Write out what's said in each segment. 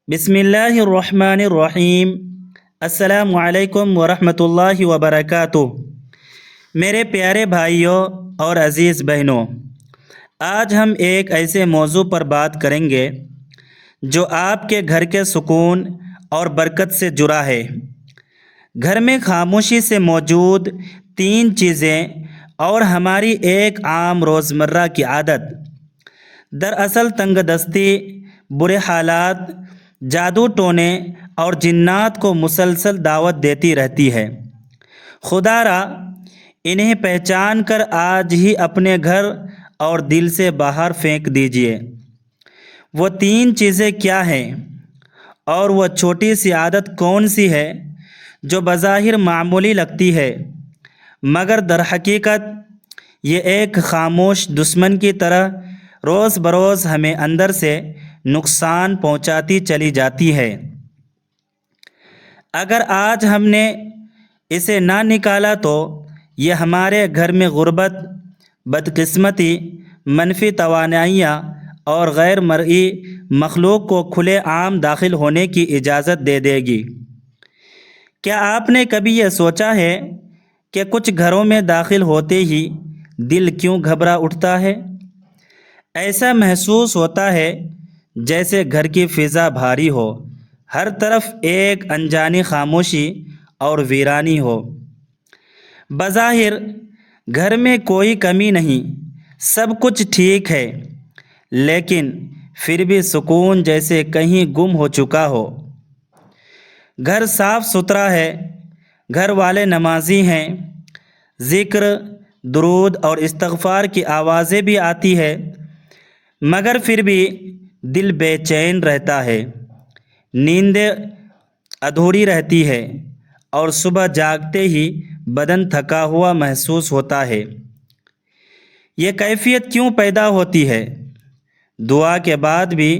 بسم اللہ الرحمن الرحیم۔ السلام علیکم ورحمۃ اللہ وبرکاتہ۔ میرے پیارے بھائیوں اور عزیز بہنوں، آج ہم ایک ایسے موضوع پر بات کریں گے جو آپ کے گھر کے سکون اور برکت سے جڑا ہے۔ گھر میں خاموشی سے موجود تین چیزیں اور ہماری ایک عام روزمرہ کی عادت۔ دراصل تنگ دستی، برے حالات، جادو ٹونے اور جنات کو مسلسل دعوت دیتی رہتی ہے۔ خدا را انہیں پہچان کر آج ہی اپنے گھر اور دل سے باہر پھینک دیجئے۔ وہ تین چیزیں کیا ہیں اور وہ چھوٹی سی عادت کون سی ہے جو بظاہر معمولی لگتی ہے مگر در حقیقت یہ ایک خاموش دشمن کی طرح روز بروز ہمیں اندر سے نقصان پہنچاتی چلی جاتی ہے۔ اگر آج ہم نے اسے نہ نکالا تو یہ ہمارے گھر میں غربت، بدقسمتی، منفی توانائیاں اور غیر مرئی مخلوق کو کھلے عام داخل ہونے کی اجازت دے دے گی۔ کیا آپ نے کبھی یہ سوچا ہے کہ کچھ گھروں میں داخل ہوتے ہی دل کیوں گھبرا اٹھتا ہے؟ ایسا محسوس ہوتا ہے جیسے گھر کی فضا بھاری ہو، ہر طرف ایک انجانی خاموشی اور ویرانی ہو۔ بظاہر گھر میں کوئی کمی نہیں، سب کچھ ٹھیک ہے، لیکن پھر بھی سکون جیسے کہیں گم ہو چکا ہو۔ گھر صاف ستھرا ہے، گھر والے نمازی ہیں، ذکر، درود اور استغفار کی آوازیں بھی آتی ہے، مگر پھر بھی دل بے چین رہتا ہے، نیندیں ادھوری رہتی ہے اور صبح جاگتے ہی بدن تھکا ہوا محسوس ہوتا ہے۔ یہ کیفیت کیوں پیدا ہوتی ہے؟ دعا کے بعد بھی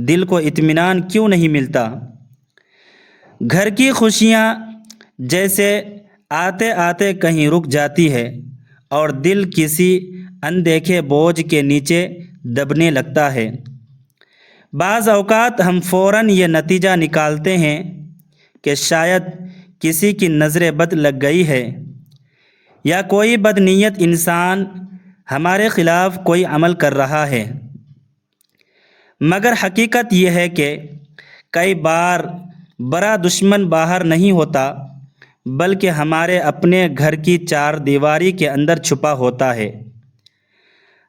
دل کو اطمینان کیوں نہیں ملتا؟ گھر کی خوشیاں جیسے آتے آتے کہیں رک جاتی ہے اور دل کسی اندیکھے بوجھ کے نیچے دبنے لگتا ہے۔ بعض اوقات ہم فوراً یہ نتیجہ نکالتے ہیں کہ شاید کسی کی نظر بد لگ گئی ہے یا کوئی بدنیت انسان ہمارے خلاف کوئی عمل کر رہا ہے، مگر حقیقت یہ ہے کہ کئی بار بڑا دشمن باہر نہیں ہوتا بلکہ ہمارے اپنے گھر کی چار دیواری کے اندر چھپا ہوتا ہے۔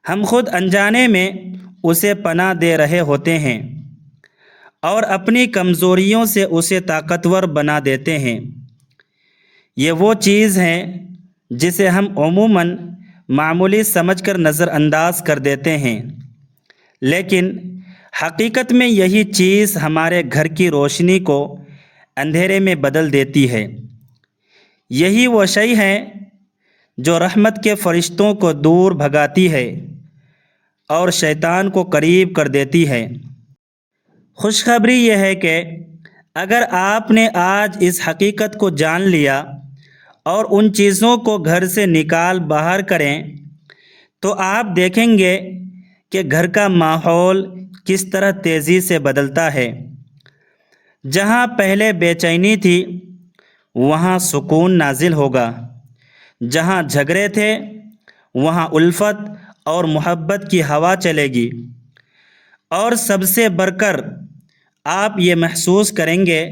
ہم خود انجانے میں اسے پناہ دے رہے ہوتے ہیں اور اپنی کمزوریوں سے اسے طاقتور بنا دیتے ہیں۔ یہ وہ چیز ہے جسے ہم عموماً معمولی سمجھ کر نظر انداز کر دیتے ہیں، لیکن حقیقت میں یہی چیز ہمارے گھر کی روشنی کو اندھیرے میں بدل دیتی ہے۔ یہی وہ شے ہے جو رحمت کے فرشتوں کو دور بھگاتی ہے اور شیطان کو قریب کر دیتی ہے۔ خوشخبری یہ ہے کہ اگر آپ نے آج اس حقیقت کو جان لیا اور ان چیزوں کو گھر سے نکال باہر کریں تو آپ دیکھیں گے کہ گھر کا ماحول کس طرح تیزی سے بدلتا ہے۔ جہاں پہلے بے چینی تھی وہاں سکون نازل ہوگا، جہاں جھگڑے تھے وہاں الفت اور محبت کی ہوا چلے گی، اور سب سے بڑھ کر آپ یہ محسوس کریں گے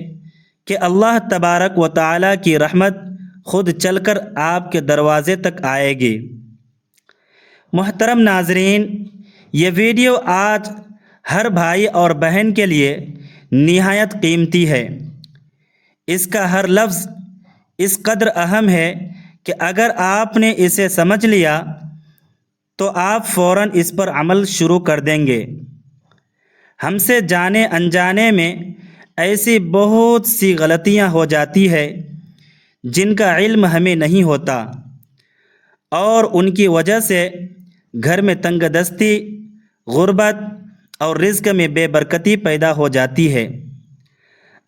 کہ اللہ تبارک و تعالیٰ کی رحمت خود چل کر آپ کے دروازے تک آئے گی۔ محترم ناظرین، یہ ویڈیو آج ہر بھائی اور بہن کے لیے نہایت قیمتی ہے۔ اس کا ہر لفظ اس قدر اہم ہے کہ اگر آپ نے اسے سمجھ لیا تو آپ فوراً اس پر عمل شروع کر دیں گے۔ ہم سے جانے انجانے میں ایسی بہت سی غلطیاں ہو جاتی ہے جن کا علم ہمیں نہیں ہوتا، اور ان کی وجہ سے گھر میں تنگ دستی، غربت اور رزق میں بے برکتی پیدا ہو جاتی ہے۔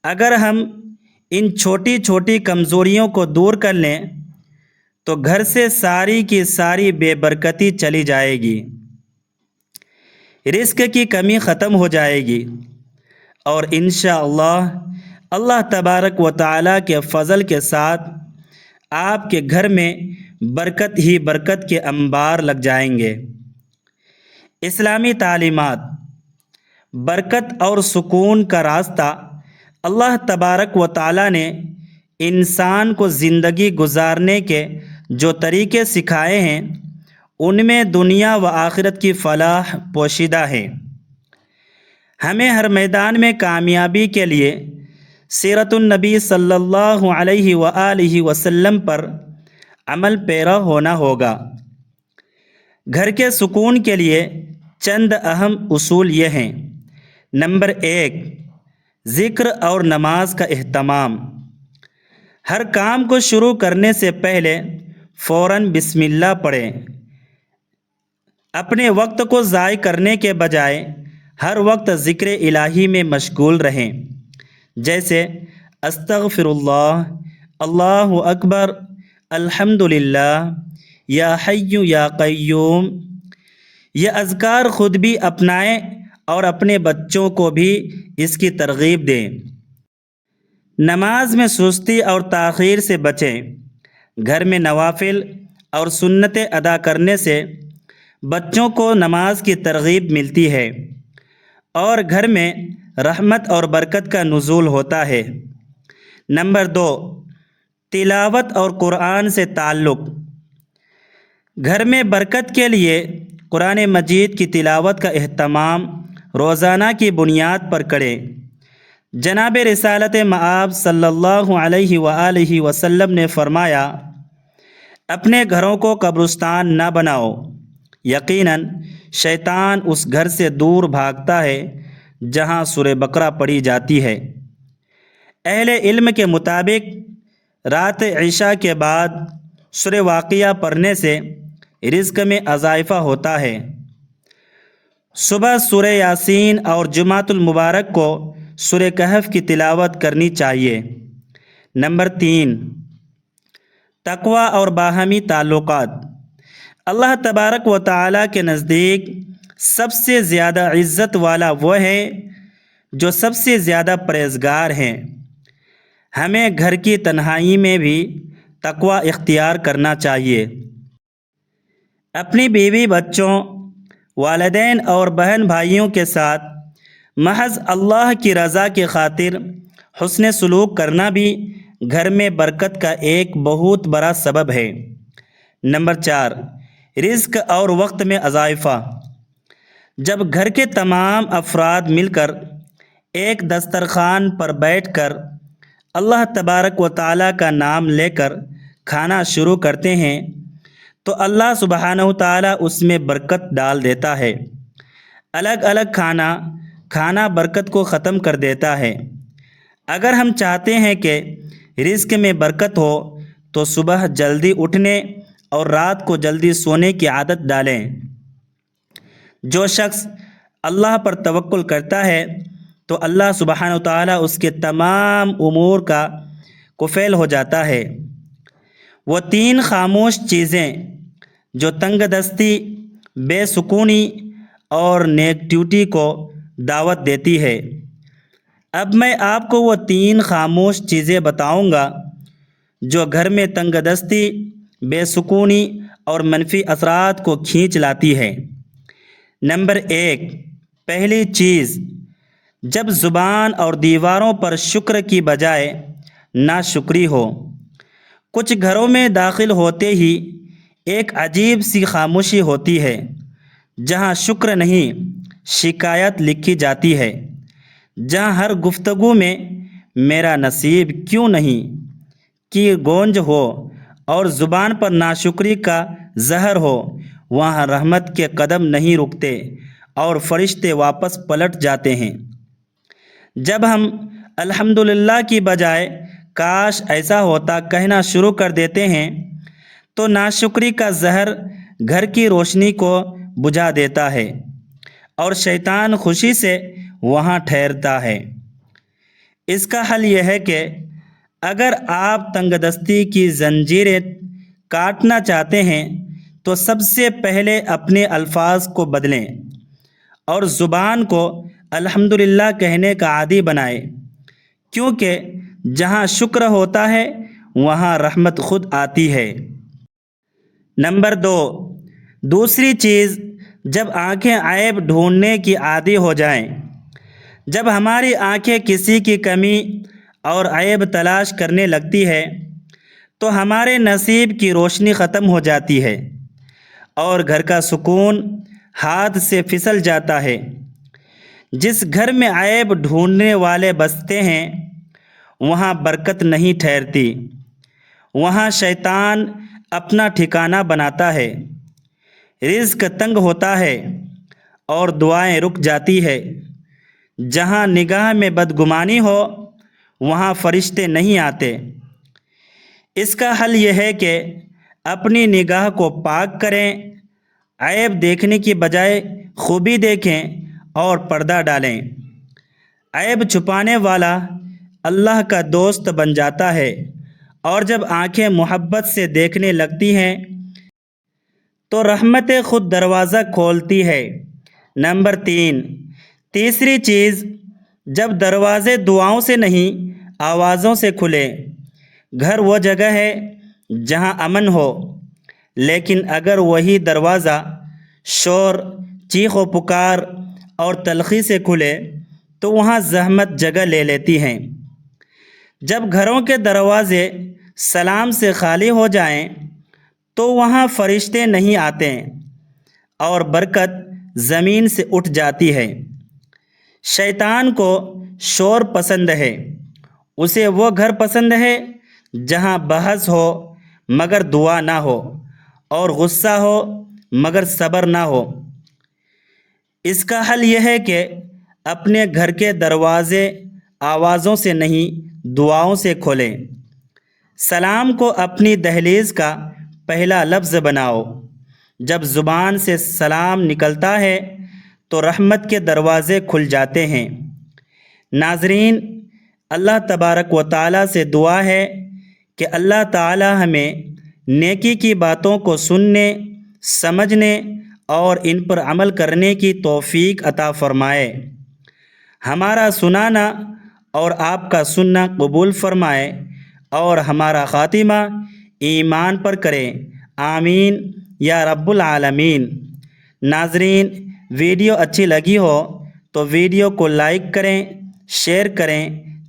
اگر ہم ان چھوٹی چھوٹی کمزوریوں کو دور کر لیں تو گھر سے ساری کی ساری بے برکتی چلی جائے گی، رزق کی کمی ختم ہو جائے گی اور انشاءاللہ اللہ تبارک و تعالیٰ کے فضل کے ساتھ آپ کے گھر میں برکت ہی برکت کے انبار لگ جائیں گے۔ اسلامی تعلیمات۔ برکت اور سکون کا راستہ اللہ تبارک و تعالیٰ نے انسان کو زندگی گزارنے کے جو طریقے سکھائے ہیں ان میں دنیا و آخرت کی فلاح پوشیدہ ہے۔ ہمیں ہر میدان میں کامیابی کے لیے سیرت النبی صلی اللہ علیہ وآلہ وسلم پر عمل پیرا ہونا ہوگا۔ گھر کے سکون کے لیے چند اہم اصول یہ ہیں۔ نمبر 1، ذکر اور نماز کا اہتمام۔ ہر کام کو شروع کرنے سے پہلے فوراً بسم اللہ پڑھیں۔ اپنے وقت کو ضائع کرنے کے بجائے ہر وقت ذکر الہی میں مشغول رہیں، جیسے استغفر اللہ، اللہ اکبر، الحمدللہ، یا حی یا قیوم۔ یہ اذکار خود بھی اپنائیں اور اپنے بچوں کو بھی اس کی ترغیب دیں۔ نماز میں سستی اور تاخیر سے بچیں۔ گھر میں نوافل اور سنتیں ادا کرنے سے بچوں کو نماز کی ترغیب ملتی ہے اور گھر میں رحمت اور برکت کا نزول ہوتا ہے۔ نمبر 2، تلاوت اور قرآن سے تعلق۔ گھر میں برکت کے لیے قرآن مجید کی تلاوت کا اہتمام روزانہ کی بنیاد پر کریں۔ جناب رسالت مآب صلی اللہ علیہ وآلہ وسلم نے فرمایا، اپنے گھروں کو قبرستان نہ بناؤ، یقیناً شیطان اس گھر سے دور بھاگتا ہے جہاں سورہ بقرہ پڑھی جاتی ہے۔ اہل علم کے مطابق رات عشاء کے بعد سورہ واقعہ پڑھنے سے رزق میں اضافہ ہوتا ہے۔ صبح سورہ یاسین اور جمعۃ المبارک کو سورہ کہف کی تلاوت کرنی چاہیے۔ نمبر 3، تقوی اور باہمی تعلقات۔ اللہ تبارک و تعالیٰ کے نزدیک سب سے زیادہ عزت والا وہ ہے جو سب سے زیادہ پرہیزگار ہیں۔ ہمیں گھر کی تنہائی میں بھی تقوی اختیار کرنا چاہیے۔ اپنی بیوی، بچوں، والدین اور بہن بھائیوں کے ساتھ محض اللہ کی رضا کی خاطر حسن سلوک کرنا بھی گھر میں برکت کا ایک بہت بڑا سبب ہے۔ نمبر 4، رزق اور وقت میں اضافہ۔ جب گھر کے تمام افراد مل کر ایک دسترخوان پر بیٹھ کر اللہ تبارک و تعالیٰ کا نام لے کر کھانا شروع کرتے ہیں تو اللہ سبحانہ و تعالیٰ اس میں برکت ڈال دیتا ہے۔ الگ الگ کھانا برکت کو ختم کر دیتا ہے۔ اگر ہم چاہتے ہیں کہ رزق میں برکت ہو تو صبح جلدی اٹھنے اور رات کو جلدی سونے کی عادت ڈالیں۔ جو شخص اللہ پر توکل کرتا ہے تو اللہ سبحانہ و تعالیٰ اس کے تمام امور کا کفیل ہو جاتا ہے۔ وہ 3 خاموش چیزیں جو تنگ دستی، بے سکونی اور نیگیٹیوٹی کو دعوت دیتی ہے۔ اب میں آپ کو وہ 3 خاموش چیزیں بتاؤں گا جو گھر میں تنگ دستی، بے سکونی اور منفی اثرات کو کھینچ لاتی ہے۔ نمبر 1، پہلی چیز، جب زبان اور دیواروں پر شکر کی بجائے ناشکری ہو۔ کچھ گھروں میں داخل ہوتے ہی ایک عجیب سی خاموشی ہوتی ہے، جہاں شکر نہیں شکایت لکھی جاتی ہے، جہاں ہر گفتگو میں میرا نصیب کیوں نہیں کی گونج ہو اور زبان پر ناشکری کا زہر ہو، وہاں رحمت کے قدم نہیں رکتے اور فرشتے واپس پلٹ جاتے ہیں۔ جب ہم الحمدللہ کی بجائے کاش ایسا ہوتا کہنا شروع کر دیتے ہیں تو ناشکری کا زہر گھر کی روشنی کو بجھا دیتا ہے اور شیطان خوشی سے وہاں ٹھہرتا ہے۔ اس کا حل یہ ہے کہ اگر آپ تنگ دستی کی زنجیریں کاٹنا چاہتے ہیں تو سب سے پہلے اپنے الفاظ کو بدلیں اور زبان کو الحمدللہ کہنے کا عادی بنائے، کیونکہ جہاں شکر ہوتا ہے وہاں رحمت خود آتی ہے۔ نمبر 2، دوسری چیز، جب آنکھیں عیب ڈھونڈنے کی عادی ہو جائیں، جب ہماری آنکھیں کسی کی کمی اور عیب تلاش کرنے لگتی ہے تو ہمارے نصیب کی روشنی ختم ہو جاتی ہے اور گھر کا سکون ہاتھ سے پھسل جاتا ہے۔ جس گھر میں عیب ڈھونڈنے والے بستے ہیں وہاں برکت نہیں ٹھہرتی، وہاں شیطان اپنا ٹھکانہ بناتا ہے، رزق تنگ ہوتا ہے اور دعائیں رک جاتی ہے۔ جہاں نگاہ میں بدگمانی ہو وہاں فرشتے نہیں آتے۔ اس کا حل یہ ہے کہ اپنی نگاہ کو پاک کریں، عیب دیکھنے کی بجائے خوبی دیکھیں اور پردہ ڈالیں۔ عیب چھپانے والا اللہ کا دوست بن جاتا ہے، اور جب آنکھیں محبت سے دیکھنے لگتی ہیں تو رحمت خود دروازہ کھولتی ہے۔ نمبر 3، تیسری چیز، جب دروازے دعاؤں سے نہیں آوازوں سے کھلے۔ گھر وہ جگہ ہے جہاں امن ہو، لیکن اگر وہی دروازہ شور، چیخ و پکار اور تلخی سے کھلے تو وہاں زحمت جگہ لے لیتی ہیں۔ جب گھروں کے دروازے سلام سے خالی ہو جائیں تو وہاں فرشتے نہیں آتے اور برکت زمین سے اٹھ جاتی ہے۔ شیطان کو شور پسند ہے، اسے وہ گھر پسند ہے جہاں بحث ہو مگر دعا نہ ہو اور غصہ ہو مگر صبر نہ ہو۔ اس کا حل یہ ہے کہ اپنے گھر کے دروازے آوازوں سے نہیں دعاؤں سے کھولیں۔ سلام کو اپنی دہلیز کا پہلا لفظ بناؤ۔ جب زبان سے سلام نکلتا ہے تو رحمت کے دروازے کھل جاتے ہیں۔ ناظرین، اللہ تبارک و تعالیٰ سے دعا ہے کہ اللہ تعالیٰ ہمیں نیکی کی باتوں کو سننے، سمجھنے اور ان پر عمل کرنے کی توفیق عطا فرمائے۔ ہمارا سنانا اور آپ کا سننا قبول فرمائے اور ہمارا خاتمہ ایمان پر کرے، آمین یا رب العالمین۔ ناظرین، ویڈیو اچھی لگی ہو تو ویڈیو کو لائک کریں، شیئر کریں،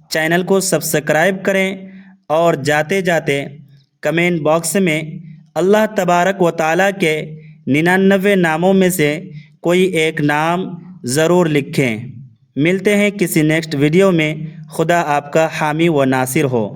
چینل کو سبسکرائب کریں اور جاتے جاتے کمنٹ باکس میں اللہ تبارک و تعالیٰ کے 99 ناموں میں سے کوئی ایک نام ضرور لکھیں۔ ملتے ہیں کسی نیکسٹ ویڈیو میں۔ خدا آپ کا حامی و ناصر ہو۔